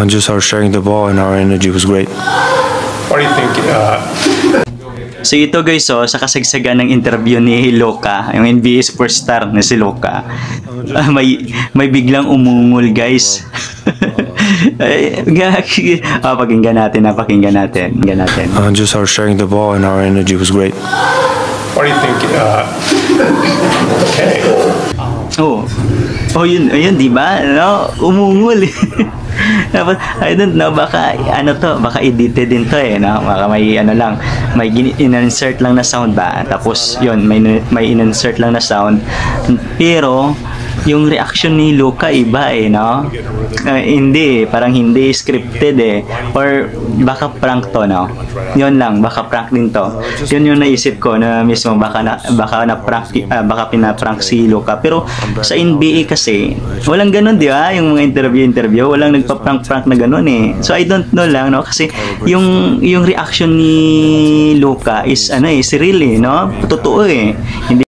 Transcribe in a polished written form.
Just our sharing the ball and our energy was great. What do you think? So ito guys, sa kasagsagan ng interview ni Luka, yung NBA superstar na si Luka, may biglang umungol guys. Pakinggan natin. Just our sharing the ball and our energy was great. What do you think? Okay. Yun, di ba? No, umungol. Tapos, I don't know, baka edited din to no? Baka may in-insert lang na sound ba? Tapos, yun, may in-insert lang na sound. Pero, yung reaction ni Luka iba no? Hindi, parang hindi scripted or baka prank to, no? Yun lang, baka prank din to. Yun yung naisip ko na mismo baka pinaprank si Luka. Pero sa NBA kasi walang ganun, di ba? Yung mga interview walang nagpa-prank na ganun So I don't know lang, no? Kasi yung reaction ni Luka is is real no? Totoo hindi